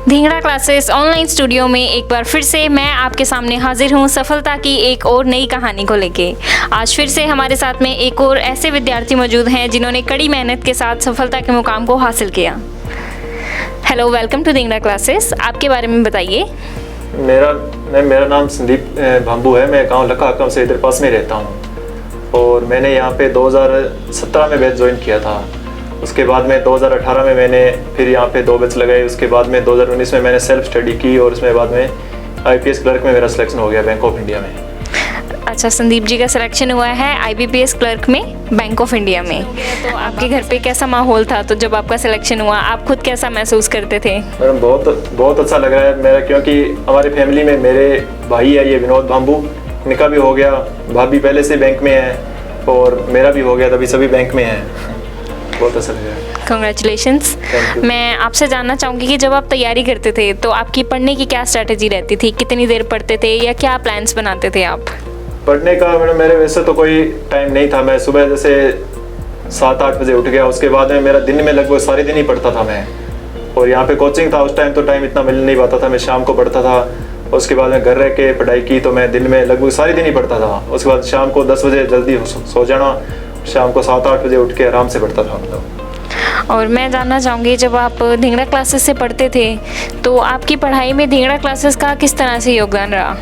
Dhingra classes online studio में एक बार फिर से मैं आपके सामने हाजिर हूँ सफलता की एक और नई कहानी को लेके। आज फिर से हमारे साथ में एक और ऐसे विद्यार्थी मौजूद हैं जिन्होंने कड़ी मेहनत के साथ सफलता के मुकाम को हासिल किया। Hello, welcome to Dhingra classes. आपके बारे में बताइए। मेरा नाम संदीप भांबू है। मैं गांव लखा हकम से इधर पास में रहता हूँ और मैंने यहाँ पे 2017 में बैच ज्वाइन किया था। उसके बाद में 2018 में मैंने फिर यहाँ पे 2 बैच लगाए। उसके बाद में 2019 में मैंने सेल्फ स्टडी की और उसमें बाद में IPS क्लर्क में मेरा सिलेक्शन हो गया बैंक ऑफ इंडिया में। अच्छा, संदीप जी का सिलेक्शन हुआ है IBPS क्लर्क में बैंक ऑफ इंडिया में। तो आपके घर पे कैसा माहौल था? तो जब आपका सिलेक्शन हुआ आप खुद कैसा महसूस करते थे? मैडम बहुत अच्छा लग रहा है मेरा, क्योंकि हमारी फैमिली में मेरे भाई है ये विनोद भांबू, इनका भी हो गया, भाभी पहले से बैंक में है और मेरा भी हो गया, तभी सभी बैंक में है। बहुत अच्छा लग रहा है। कंग्रेचुलेशंस। मैं आपसे जानना चाहूँगी कि जब आप तैयारी करते थे तो आपकी पढ़ने की क्या स्ट्रैटेजी रहती थी? कितनी देर पढ़ते थे या क्या प्लान्स बनाते थे आप? पढ़ने का मैडम मेरे वैसे तो कोई टाइम नहीं था। मैं सुबह जैसे 7-8 बजे उठ गया, उसके बाद में मेरा दिन में लगभग सारे दिन ही पढ़ता था मैं। और यहाँ पे कोचिंग था उस टाइम, तो टाइम इतना मिल नहीं पाता था, मैं शाम को पढ़ता था। उसके बाद में घर रह के पढ़ाई की तो मैं दिन में लगभग सारे दिन ही पढ़ता था। उसके बाद शाम को 10 बजे जल्दी सो जाना, शाम को 7-8 बजे उठ के आराम से पढ़ता था मतलब। और मैं जानना चाहूँगी, जब आप धिंगड़ा क्लासेस से पढ़ते थे तो आपकी पढ़ाई में धिंगड़ा क्लासेस का किस तरह से योगदान रहा?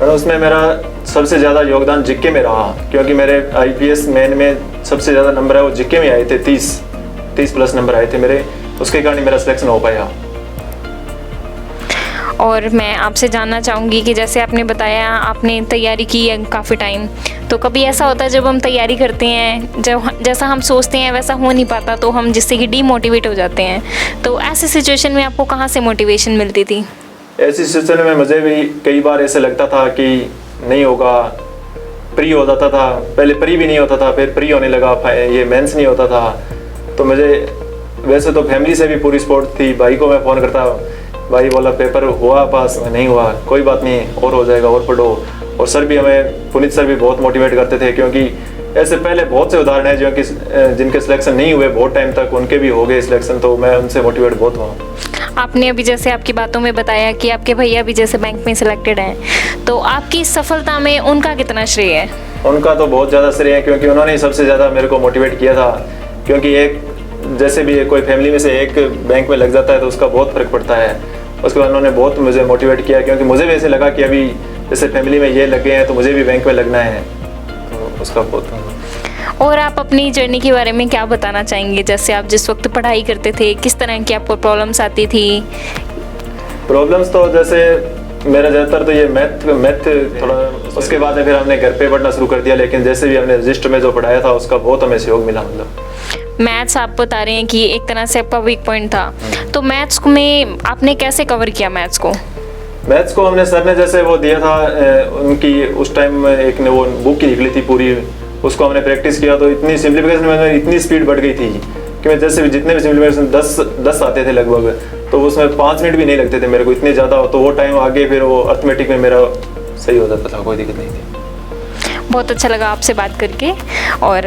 उसमें मेरा सबसे ज़्यादा योगदान जीके में रहा, क्योंकि मेरे IPS मेन में सबसे ज़्यादा नंबर है वो जीके में आए थे। 30 प्लस नंबर आए थे मेरे, उसके कारण मेरा सिलेक्शन हो पाया। और मैं आपसे जानना चाहूँगी कि जैसे आपने बताया आपने तैयारी की है काफ़ी टाइम, तो कभी ऐसा होता है जब हम तैयारी करते हैं जैसा हम सोचते हैं वैसा हो नहीं पाता, तो हम जिससे कि डीमोटिवेट हो जाते हैं, तो ऐसे सिचुएशन में आपको कहाँ से मोटिवेशन मिलती थी? ऐसी सिचुएशन में मुझे भी कई बार ऐसे लगता था कि नहीं होगा, प्री हो जाता था, पहले प्री भी नहीं होता था, फिर प्री होने लगा, ये मेंस नहीं होता था। तो मुझे वैसे तो फैमिली से भी पूरी सपोर्ट थी। भाई को मैं फ़ोन करता, भाई बोला पेपर हुआ पास, नहीं हुआ कोई बात नहीं, और हो जाएगा, और पढ़ो। और सर भी हमें, पुनीत सर भी बहुत मोटिवेट करते थे, क्योंकि ऐसे पहले बहुत से उदाहरण हैं जो कि जिनके सिलेक्शन नहीं हुए बहुत टाइम तक, उनके भी हो गए सिलेक्शन, तो मैं उनसे मोटिवेट बहुत हुआ। आपने अभी जैसे आपकी बातों में बताया कि आपके भैया भी जैसे बैंक में सिलेक्टेड हैं, तो आपकी सफलता में उनका कितना श्रेय है? उनका तो बहुत ज़्यादा श्रेय है, क्योंकि उन्होंने ही सबसे ज़्यादा मेरे को मोटिवेट किया था। क्योंकि एक जैसे भी कोई फैमिली में से एक बैंक में लग जाता है तो उसका बहुत फ़र्क पड़ता है। उसके बाद उन्होंने बहुत मुझे मोटिवेट किया, क्योंकि मुझे भी ऐसे लगा कि अभी जैसे फैमिली में ये लगे हैं तो मुझे भी बैंक में लगना है, तो उसका बहुत। और आप अपनी जर्नी के बारे में क्या बताना चाहेंगे? जैसे आप जिस वक्त पढ़ाई करते थे किस तरह की आपको प्रॉब्लम्स आती थी? प्रॉब्लम्स तो जैसे मेरा ज़्यादातर तो ये मैथ थोड़ा, उसके बाद में फिर हमने घर पे पढ़ना शुरू कर दिया, लेकिन जैसे भी हमने रजिस्टर में जो पढ़ाया था उसका बहुत हमें सहयोग मिला। मतलब मैथ्स आप बता रहे हैं कि एक तरह से आपका वीक पॉइंट था, तो मैथ्स में आपने कैसे कवर किया मैथ्स को? मैथ्स को हमने सर ने जैसे वो दिया था, उनकी उस टाइम एक ने वो बुक ही निकली थी पूरी, उसको हमने प्रैक्टिस किया तो इतनी सिंप्लीफिकेशन में इतनी स्पीड बढ़ गई थी कि मैं जैसे भी जितने भी सिंप्लीफिकेशन 10 आते थे लगभग, तो उसमें 5 मिनट भी नहीं लगते थे मेरे को, इतने ज़्यादा। तो वो टाइम आगे फिर वो अर्थमेटिक में मेरा सही हो जाता था, कोई दिक्कत नहीं थी। बहुत अच्छा लगा आपसे बात करके। और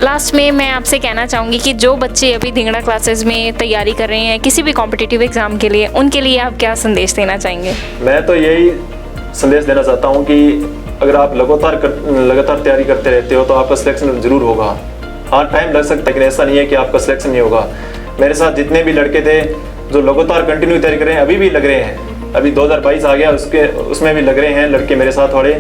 लास्ट में मैं आपसे कहना चाहूँगी कि जो बच्चे अभी धिंगड़ा क्लासेस में तैयारी कर रहे हैं किसी भी कॉम्पिटिटिव एग्ज़ाम के लिए, उनके लिए आप क्या संदेश देना चाहेंगे? मैं तो यही संदेश देना चाहता हूँ कि अगर आप लगातार तैयारी करते रहते हो तो आपका सिलेक्शन जरूर होगा। हाँ, टाइम लग सकता है, लेकिन ऐसा नहीं है कि आपका सिलेक्शन नहीं होगा। मेरे साथ जितने भी लड़के थे जो लगातार कंटिन्यू तैयारी कर रहे हैं, अभी भी लग रहे हैं, अभी 2022 आ गया उसमें भी लग रहे हैं लड़के मेरे साथ वाले,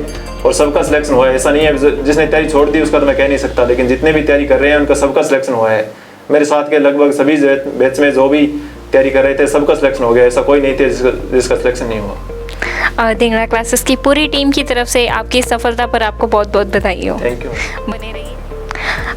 और सबका सिलेक्शन हुआ है। ऐसा नहीं है जिसने तैयारी छोड़ दी उसका तो मैं कह नहीं सकता, लेकिन जितने भी तैयारी कर रहे हैं उनका सबका सिलेक्शन हुआ है। मेरे साथ के लगभग सभी बैच में जो भी तैयारी कर रहे थे सबका सिलेक्शन हो गया, ऐसा कोई नहीं थे जिसका सिलेक्शन नहीं हुआ। धिंगड़ा क्लासेस की पूरी टीम की तरफ से आपकी सफलता पर आपको बहुत बहुत बधाई हो। Thank you. बने रहिए।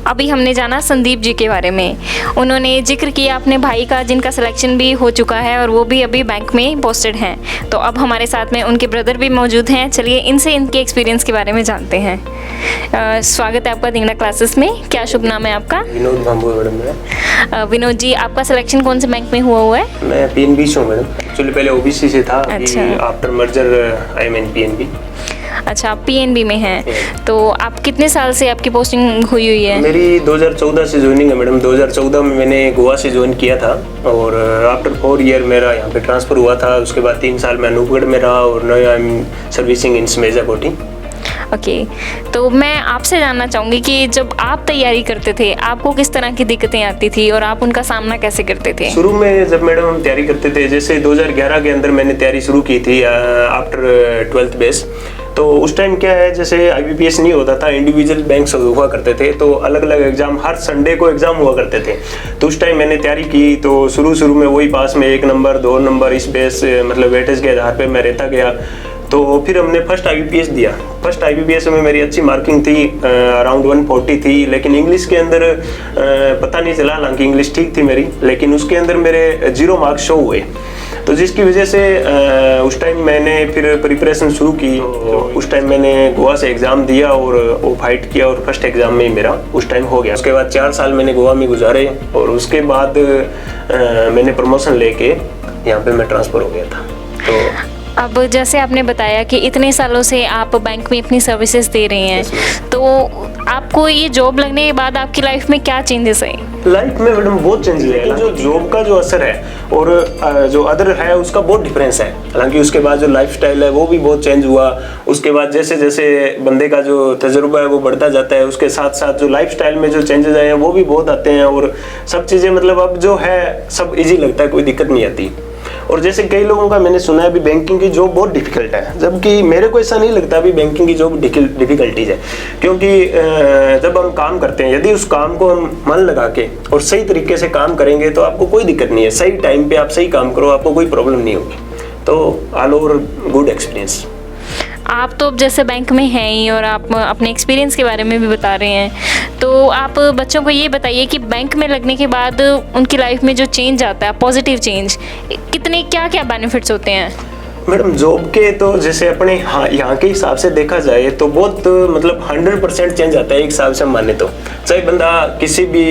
अभी हमने जाना संदीप जी के बारे में। उन्होंने जिक्र किया अपने भाई का जिनका सिलेक्शन भी हो चुका है और वो भी अभी बैंक में पोस्टेड हैं। तो अब हमारे साथ में उनके ब्रदर भी मौजूद हैं। चलिए इनसे इनके एक्सपीरियंस के बारे में जानते हैं। स्वागत है आपका धिंगड़ा क्लासेस में। क्या शुभ नाम है आपका? विनोद भांबू है मैडम मेरा। विनोद जी, आपका सिलेक्शन कौन से बैंक में हुआ है? मैं PNB से हूँ मैडम। एक्चुअली पहले OBC से था, अच्छा। After merger I am in PNB। अच्छा, आप पीएनबी में हैं, तो आप कितने साल से आपकी पोस्टिंग हुई है? मेरी 2014 से ज्वाइनिंग है मैडम। 2014 में मैंने गोवा से ज्वाइन किया था और आफ्टर 4 ईयर मेरा यहाँ पे ट्रांसफ़र हुआ था। उसके बाद 3 साल मैं अनूपगढ़ में रहा और नाउ आई एम सर्विसिंग इन स्मेजा कोटी। ओके, तो मैं आपसे जानना चाहूँगी कि जब आप तैयारी करते थे आपको किस तरह की दिक्कतें आती थी और आप उनका सामना कैसे करते थे? शुरू में जब मैडम हम तैयारी करते थे, जैसे 2011 के अंदर मैंने तैयारी शुरू की थी आफ्टर 12th बेस। तो उस टाइम क्या है, जैसे IBPS नहीं होता था, इंडिविजुअल बैंक्स हुआ करते थे, तो अलग अलग एग्जाम हर संडे को एग्जाम हुआ करते थे। तो उस टाइम मैंने तैयारी की, तो शुरू में वही पास में 1 नंबर 2 नंबर इस बेस मतलब वेटेज के आधार पे मैं रहता गया। तो फिर हमने फर्स्ट IBPS दिया। फर्स्ट IBPS में मेरी अच्छी मार्किंग थी, अराउंड 140 थी, लेकिन इंग्लिश के अंदर पता नहीं चला, हालांकि इंग्लिश ठीक थी मेरी, लेकिन उसके अंदर मेरे 0 मार्क्स शो हुए। तो जिसकी वजह से उस टाइम मैंने फिर प्रिपरेशन शुरू की। तो उस टाइम मैंने गोवा से एग्ज़ाम दिया और वो फाइट किया और फर्स्ट एग्ज़ाम में ही मेरा उस टाइम हो गया। उसके बाद 4 साल मैंने गोवा में गुजारे और उसके बाद मैंने प्रमोशन लेके यहाँ पे मैं ट्रांसफ़र हो गया था। तो अब जैसे आपने बताया कि इतने सालों से आप बैंक में अपनी सर्विसेज दे रहे हैं, तो आपको ये जॉब लगने के बाद आपकी लाइफ में क्या चेंजेस आए? लाइफ में मैडम बहुत चेंजेस है। जो जॉब का जो असर है और जो अदर है उसका बहुत डिफरेंस है। हालांकि उसके बाद जो लाइफस्टाइल है वो भी बहुत चेंज हुआ। उसके बाद जैसे जैसे बंदे का जो तजुर्बा है वो बढ़ता जाता है, उसके साथ साथ जो लाइफस्टाइल में जो चेंजेस आए हैं वो भी बहुत आते हैं और सब चीज़ें मतलब अब जो है सब इजी लगता है, कोई दिक्कत नहीं आती। और जैसे कई लोगों का मैंने सुना है अभी बैंकिंग की जॉब बहुत डिफिकल्ट है, जबकि मेरे को ऐसा नहीं लगता अभी बैंकिंग की जॉब डिफिकल्टीज है। क्योंकि जब हम काम करते हैं, यदि उस काम को हम मन लगा के और सही तरीके से काम करेंगे तो आपको कोई दिक्कत नहीं है। सही टाइम पे आप सही काम करो, आपको कोई प्रॉब्लम नहीं होगी। तो ऑल ओवर गुड एक्सपीरियंस। आप तो अब जैसे बैंक में हैं ही और आप अपने एक्सपीरियंस के बारे में भी बता रहे हैं, तो आप बच्चों को ये बताइए कि बैंक में लगने के बाद उनकी लाइफ में जो चेंज आता है, पॉजिटिव चेंज, कितने क्या क्या बेनिफिट्स होते हैं? मैडम जॉब के तो जैसे अपने यहाँ के हिसाब से देखा जाए तो बहुत मतलब 100% चेंज आता है एक हिसाब से माने तो। चाहे बंदा किसी भी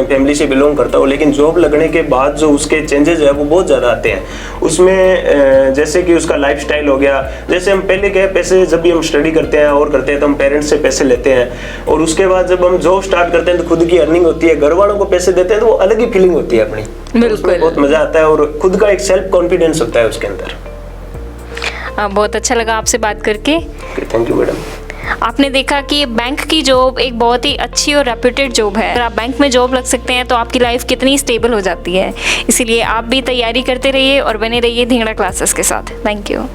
फैमिली से बिलोंग करता हो, लेकिन जॉब लगने के बाद जो उसके चेंजेस है वो बहुत ज़्यादा आते हैं। उसमें जैसे कि उसका लाइफस्टाइल हो गया। जैसे हम पहले क्या पैसे जब भी हम स्टडी करते हैं और करते हैं तो हम पेरेंट्स से पैसे लेते हैं, और उसके बाद जब हम जॉब स्टार्ट करते हैं तो खुद की अर्निंग होती है, घर वालों को पैसे देते हैं, तो वो अलग ही फीलिंग होती है अपनी। बिल्कुल, बहुत मज़ा आता है और खुद का एक सेल्फ कॉन्फिडेंस होता है उसके अंदर। बहुत अच्छा लगा आपसे बात करके। Thank you madam. आपने देखा कि बैंक की जॉब एक बहुत ही अच्छी और रेप्यूटेड जॉब है। अगर आप बैंक में जॉब लग सकते हैं तो आपकी लाइफ कितनी स्टेबल हो जाती है। इसीलिए आप भी तैयारी करते रहिए और बने रहिए धिंगड़ा क्लासेस के साथ। Thank you.